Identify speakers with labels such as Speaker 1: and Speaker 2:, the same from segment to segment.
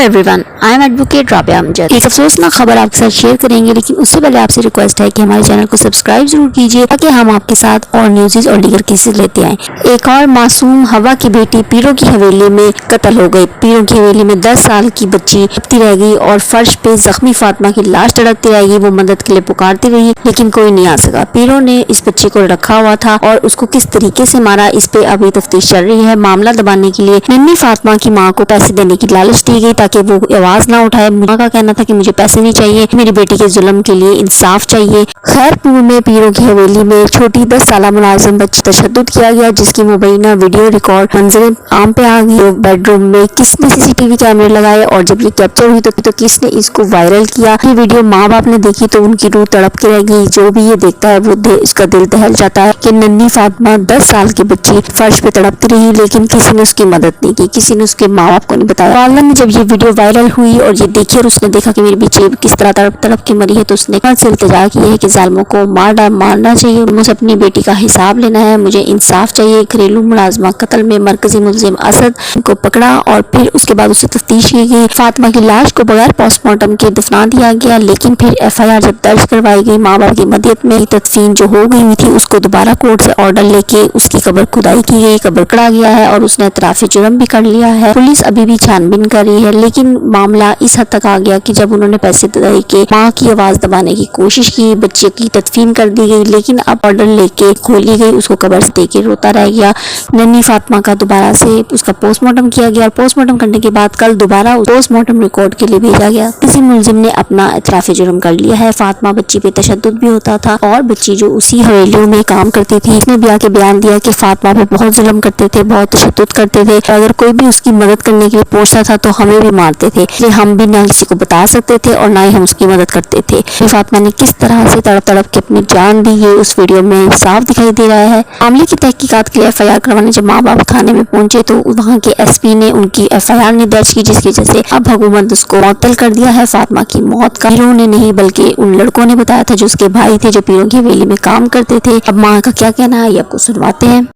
Speaker 1: Everyone, I am advocate Rabia Amjad. एक अफसोसनाक खबर आपके साथ शेयर करेंगे, लेकिन उससे पहले आपसे रिक्वेस्ट है कि हमारे चैनल को सब्सक्राइब जरूर कीजिए ताकि हम आपके साथ और न्यूज़ और लीगल केसेस लेते आएं। एक और मासूम हवा की बेटी पीरों की हवेली में कत्ल हो गई। पीरों की हवेली में 10 साल की बच्ची तड़पती रह गई और फर्श पे जख्मी फातिमा की लाश तड़पती रह गई। वो मदद के लिए पुकारती रही लेकिन कोई नहीं आ सका। पीरों ने इस बच्ची को रखा हुआ था और उसको किस तरीके से मारा, इस पे अभी तफ्तीश चल रही है। मामला दबाने के लिए नन्ही फातिमा की माँ को पैसे देने की लालच दी गई ताकि वो आवाज ना उठाए। माँ का कहना था कि मुझे पैसे नहीं चाहिए, मेरी बेटी के जुल्म के लिए इंसाफ चाहिए। खैरपुर में पीरों की हवेली में छोटी 10 साल मुलाजिम बच्ची तशद्दुद किया गया, जिसकी मुबैना वीडियो रिकॉर्ड मंजर आम पे आ गई। बेडरूम में किसने CCTV कैमरे लगाए और जब ये कैप्चर हुई तो किसने इसको वायरल किया। ये वीडियो माँ बाप ने देखी तो उनकी रूह तड़प के रह गई। जो भी ये देखता है वो उसका दिल दहल जाता है कि नन्ही फातिमा 10 साल की बच्ची फर्श पे तड़पती रही लेकिन किसी ने उसकी मदद नहीं की, किसी ने उसके माँ बाप को नहीं बताया। वालिदा ने जब ये वीडियो वायरल हुई और ये देखी और उसने देखा कि मेरी बच्ची किस तरह तड़प के मरी है तो उसने से इल्तिजा की है कि जालिमों को मारना चाहिए, मुझे अपनी बेटी का हिसाब लेना है, मुझे इंसाफ चाहिए। घरेलू मुलाजमा कत्ल में मरकजी मुलजिम असद को पकड़ा और फिर उसके बाद उससे तफ्तीश की गई। फातिमा की लाश को बगैर पोस्टमार्टम के दफना दिया गया, लेकिन फिर FIR जब दर्ज करवाई गई माँ बाप की मदद में तदफीन जो हो गई हुई थी उसको दोबारा कोर्ट से ऑर्डर लेके उसकी कब्र खुदाई की गई, कब्र कड़ा गया है और उसने इतराफी जुर्म भी कर लिया है। पुलिस अभी भी छानबीन कर रही है, लेकिन मामला इस हद तक आ गया कि जब उन्होंने पैसे दे के माँ की आवाज दबाने की कोशिश की, बच्चे की तदफीन कर दी गई, लेकिन अब ऑर्डर लेके खोली गई, उसको कब्र से दे के रोता रह गया। नन्ही फातिमा का दोबारा से उसका पोस्टमार्टम किया गया और पोस्टमार्टम करने के बाद कल दोबारा पोस्टमार्टम रिकॉर्ड के लिए भेजा गया। किसी मुलजिम ने अपना इतराफी जुर्म कर लिया है। फातिमा बच्ची पे तशद्दुद भी होता था और बच्ची जो उसी हवेलियों में काम करती थी, इसने भी आके बयान दिया कि फातिमा पे बहुत जुल्म करते थे, बहुत तशद्दुद करते थे। अगर कोई भी उसकी मदद करने के लिए पहुंचता था तो हमें भी मारते थे, इसलिए हम भी ना किसी को बता सकते थे और ना ही हम उसकी मदद करते थे। फातिमा ने किस तरह से तड़प के अपनी जान दी है उस वीडियो में साफ दिखाई दे रहा है। मामले की तहकीकात के लिए FIR करवाने जब माँ बाप थाने में पहुंचे तो वहाँ के SP ने उनकी FIR नहीं दर्ज की, जिसकी वजह से अब हुकूमत उसको मुअत्तल कर दिया है। फातिमा की मौत का पीरों ने नहीं बल्कि उन लड़कों ने बताया था जो उसके भाई थे, जो पीरों की हवेली में काम करते थे। अब माँ का क्या कहना है ये आपको सुनवाते हैं।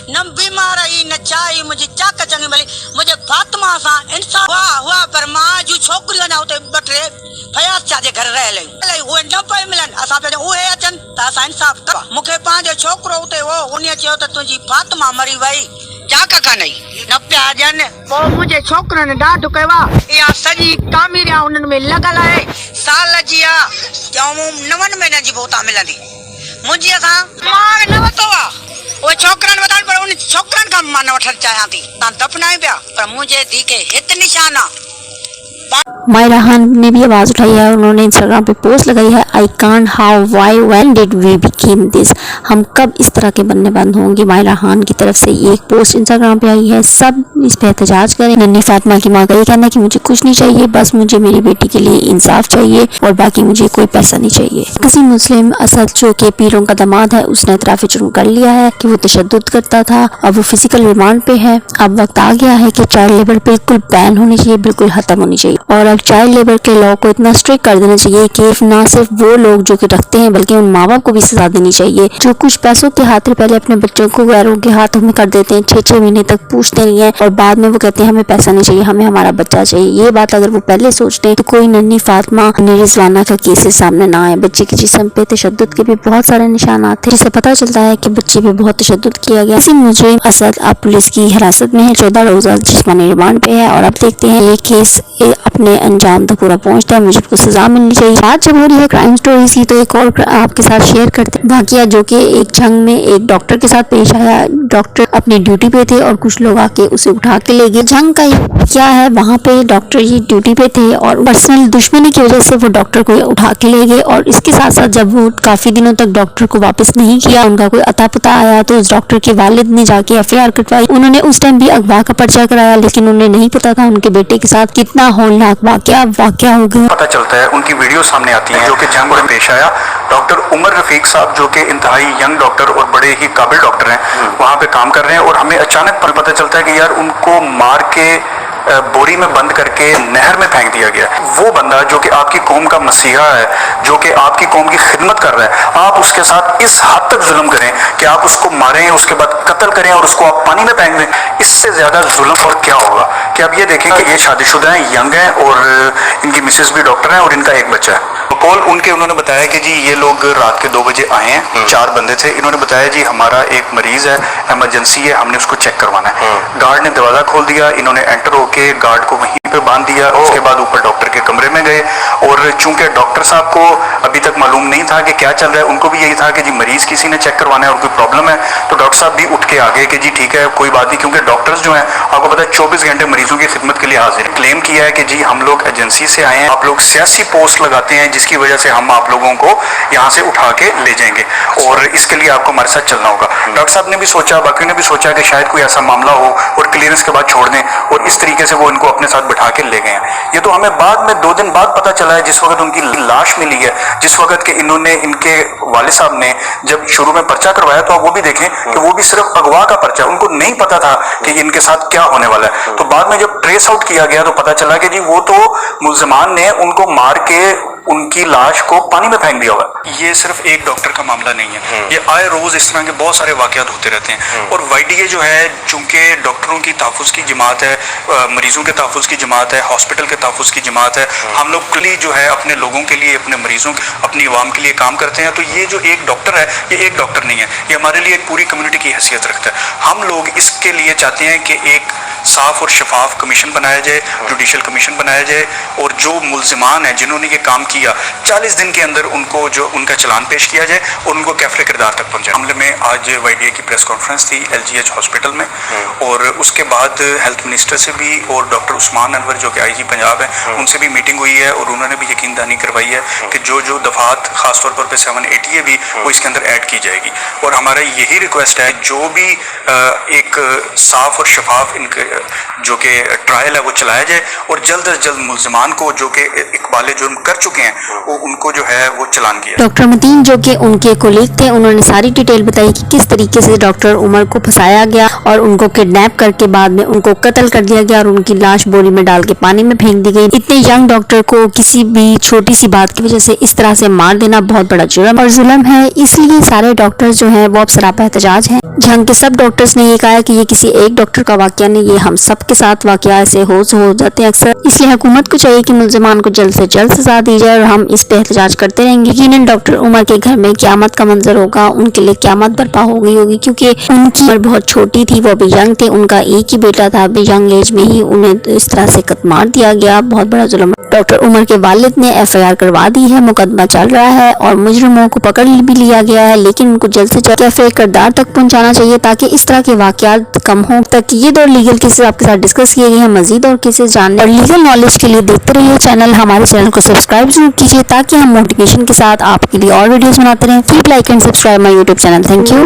Speaker 2: न बीमार आई न चाई मुझे चाक चंगी मिली, मुझे फातिमा सा इंसाफ हुआ पर मां जो छोकरियों ने उते बटरे फयाज चाजे घर रह ले वो न पे मिलन असा पे ओए अचन ता सा इंसाफ कर मुखे पांच छोकरो उते वो उन्हें चयो त तुजी फातिमा मरी वई चाक का नहीं न प्याजन वो मुझे छोकरो ने डांट कवा या सजी कामिरिया उनन में लगल है साल जिया नवन महीने जी बोता मिलंदी मुझे असा मां न वतवा वो छोकरन बताल पर उन छोकरन का मन वठर चाहा थी ता दफनाई पिया पर मुझे दी के हित निशाना।
Speaker 1: मायरा खान ने भी आवाज उठाई है, उन्होंने इंस्टाग्राम पे पोस्ट लगाई है, I can't how why when did we became this, हम कब इस तरह के बनने बंद होंगे। मायरा खान की तरफ से एक पोस्ट इंस्टाग्राम पे आई है, सब इस पे एहतजाज करें। नन्ही फातिमा की माँ का ये कहना है कि मुझे कुछ नहीं चाहिए, बस मुझे मेरी बेटी के लिए इंसाफ चाहिए और बाकी मुझे कोई पैसा नहीं चाहिए। किसी मुस्लिम असद जो के पीरों का दामाद है उसने इतराफी जुर्म कर लिया है कि वो तशद्दुद करता था, अब वो फिजिकल रिमांड पे है। अब वक्त आ गया है कि चाइल्ड लेबर बिल्कुल बैन होनी चाहिए, बिल्कुल खत्म होनी चाहिए और अब चाइल्ड लेबर के लॉ को इतना स्ट्रिक्ट कर देना चाहिए कि ना सिर्फ वो लोग जो कि रखते हैं बल्कि उन माँ बाप को भी सजा देनी चाहिए जो कुछ पैसों के खातिर पहले अपने बच्चों को गैरों के हाथों में कर देते हैं, 6-6 महीने तक पूछते नहीं है और बाद में वो कहते हैं हमें पैसा नहीं चाहिए, हमें हमारा बच्चा चाहिए। ये बात अगर वो पहले सोचते हैं तो कोई नन्ही फातिमा रिजवाना का केसेस सामने ना आए। बच्चे के जिस्म पे तशद्दुद के भी बहुत सारे निशानात थे, जिससे पता चलता है कि बच्चे पे बहुत तशद्दुद किया गया। इसी मुजरिम असद अब पुलिस की हिरासत में है, 14 रोजा जिस्मानी रिमांड पे है और अब देखते हैं ये केस अपने अंजाम तक पूरा पहुंचता है, मुझे को सजा मिलनी चाहिए। बात जब हो रही है क्राइम स्टोरीज की तो एक और आपके साथ शेयर करते हैं वाकया जो कि एक जंग में एक डॉक्टर के साथ पेश आया। डॉक्टर अपनी ड्यूटी पे थे और कुछ लोग आके उसे उठा के ले गए। जंग का क्या है, वहाँ पे डॉक्टर जी ड्यूटी पे थे और पर्सनल दुश्मनी की वजह से वो डॉक्टर को उठा के ले गए और इसके साथ साथ जब वो काफी दिनों तक डॉक्टर को वापस नहीं किया, उनका कोई अता पता आया तो उस डॉक्टर के वालिद ने जाके FIR कटवाई। उन्होंने उस टाइम भी अगवा का पर्चा कराया, लेकिन उन्हें नहीं पता था उनके बेटे के साथ कितना होलनाक वाकया हो गया।
Speaker 3: पता चलता है उनकी वीडियो सामने आती है जो कि जंग में पेश आया। डॉक्टर उमर रफीक साहब जो कि इंतहाई यंग डॉक्टर और बड़े ही काबिल डॉक्टर हैं, वहाँ पे काम कर रहे हैं और हमें अचानक पता चलता है कि यार उनको मार के बोरी में बंद करके नहर में फेंक दिया गया। वो बंदा जो कि आपकी कौम का मसीहा है, जो कि आपकी कौम की खिदमत कर रहा है, आप उसके साथ इस हद तक जुल्म करें कि आप उसको मारें, उसके बाद कत्ल करें और उसको आप पानी में फेंक दें। इससे ज़्यादा जुल्म और क्या होगा? कि आप ये देखें कि ये शादीशुदा हैं, यंग हैं और इनकी मिसेस भी डॉक्टर हैं और इनका एक बच्चा है। कॉल उनके उन्होंने बताया कि जी ये लोग रात के 2 बजे आए हैं, 4 बंदे थे। इन्होंने बताया जी हमारा एक मरीज है, इमरजेंसी है, हमने उसको चेक करवाना है। गार्ड ने दरवाज़ा खोल दिया, इन्होंने एंटर होके गार्ड को वहीं पे बांध दिया। उसके बाद ऊपर डॉक्टर के कमरे में गए और चूंकि डॉक्टर साहब को अभी तक मालूम नहीं था कि क्या चल रहा है, उनको भी यही था कि जी मरीज किसी ने चेक करवाना है और कोई प्रॉब्लम है, तो डॉक्टर साहब भी उठ के आ गए कि जी ठीक है कोई बात नहीं, क्योंकि डॉक्टर्स जो हैं आपको पता है 24 घंटे मरीजों की खिदमत के लिए हाजिर हैं। क्लेम किया है कि जी हम लोग एजेंसी से आए हैं, आप लोग सियासी पोस्ट लगाते हैं जिसकी वजह से हम आप लोगों को यहाँ से उठा के ले जाएंगे और इसके लिए आपको हमारे साथ चलना होगा। डॉक्टर साहब ने भी सोचा, बाकियों ने भी सोचा कि शायद कोई ऐसा मामला हो और क्लियरेंस के बाद छोड़ दें, और इस तरीके से वो इनको अपने साथ बिठा के ले गए हैं। ये तो हमें बाद में 2 दिन बाद पता चला है, जिस वक्त उनकी लाश मिली है, जिस वक्त के इन्होंने इनके वालिद साहब ने जब शुरू में पर्चा करवाया तो आप वो भी देखें कि वो भी सिर्फ अगवा का पर्चा, उनको नहीं पता था कि इनके साथ क्या होने वाला है। तो बाद में जब ट्रेस आउट किया गया तो पता चला कि जी वो तो मुल्जिमान ने उनको मार के उनकी लाश को पानी में फेंक दिया हुआ। ये सिर्फ एक डॉक्टर का मामला नहीं है, ये आए रोज इस तरह के बहुत सारे वाकयात होते रहते हैं। और YDA जो है, चूंकि डॉक्टरों की तहफ़्फ़ुज़ की जमात है, मरीजों के तहफ़्फ़ुज़ की जमात है, हॉस्पिटल के तहफ़्फ़ुज़ की जमात है, हम लोग कली जो है अपने लोगों के लिए, अपने मरीजों, अपनी आवाम के लिए काम करते हैं। तो ये जो एक डॉक्टर है, ये एक डॉक्टर नहीं है, ये हमारे लिए एक पूरी कम्युनिटी की हैसियत रखता है। हम लोग इसके लिए चाहते हैं कि एक साफ और शफाफ कमीशन बनाया जाए, जुडिशल कमीशन बनाया जाए, और जो मुल्जिमान हैं जिन्होंने ये काम किया 40 दिन के अंदर उनको जो उनका चलान पेश किया जाए और उनको कैफरे किरदार तक पहुंचाए। मामले में आज YDA की प्रेस कॉन्फ्रेंस थी LGH हॉस्पिटल में, और उसके बाद हेल्थ मिनिस्टर से भी और डॉक्टर उस्मान अनवर जो कि IG पंजाब है, उनसे भी मीटिंग हुई है और उन्होंने भी यकीन दहानी करवाई है कि जो जो दफात खासतौर पर 780 भी वो इसके अंदर ऐड की जाएगी। और हमारा यही रिक्वेस्ट है, जो भी एक साफ और शफाफ इनके जो कि ट्रायल है वो चलाया जाए, और जल्द अज जल्द मुल्जिमान को जो कि इकबाल जुर्म कर चुके हैं वो उनको जो है वो चलान किया।
Speaker 1: डॉक्टर मतीन जो कि उनके कोलीग थे, उन्होंने सारी डिटेल बताई कि किस तरीके से डॉक्टर उमर को फंसाया गया और उनको किडनैप करके बाद में उनको कत्ल कर दिया गया और उनकी लाश बोरी में डाल के पानी में फेंक दी गई। इतने यंग डॉक्टर को किसी भी छोटी सी बात की वजह से इस तरह से मार देना बहुत बड़ा जुर्म है। इसलिए सारे डॉक्टर्स जो हैं वो अब सरापा एहतजाज हैं। जहां के सब डॉक्टर्स ने ये कहा है कि ये किसी एक डॉक्टर का वाकया नहीं, ये हम सब के साथ वाकया ऐसे हो जाते हैं अक्सर। इसलिए हुकूमत को चाहिए कि मुल्जिमान को जल्द से जल्द सजा दी जाए, और हम इस पे एहतजाज करते रहेंगे। यकीनन डॉक्टर उमर के घर में क़यामत का मंजर होगा, उनके लिए क़यामत बर्पा हो गई होगी, क्योंकि उनकी उम्र बहुत छोटी थी, वो भी यंग थे, उनका एक ही बेटा था, अभी यंग एज में ही उन्हें इस तरह से कत्ल मार दिया गया, बहुत बड़ा जुल्म। डॉक्टर उमर के वालिद ने FIR करवा दी है, मुकदमा चल रहा है और मुजरिमों को पकड़ भी लिया गया है, लेकिन उनको जल्द से जल्द कैफे किरदार तक पहुंचाना चाहिए ताकि इस तरह के वाकयात कम हो। तक ये 2 लीगल केसेस आपके साथ डिस्कस किए गए हैं। मजीद और केसेस जानने और लीगल नॉलेज के लिए देखते रहिए चैनल, हमारे चैनल को सब्सक्राइब जरूर कीजिए ताकि हम मोटिवेशन के साथ आपके लिए और वीडियोस बनाते रहें। Keep like and subscribe my YouTube channel. Thank you.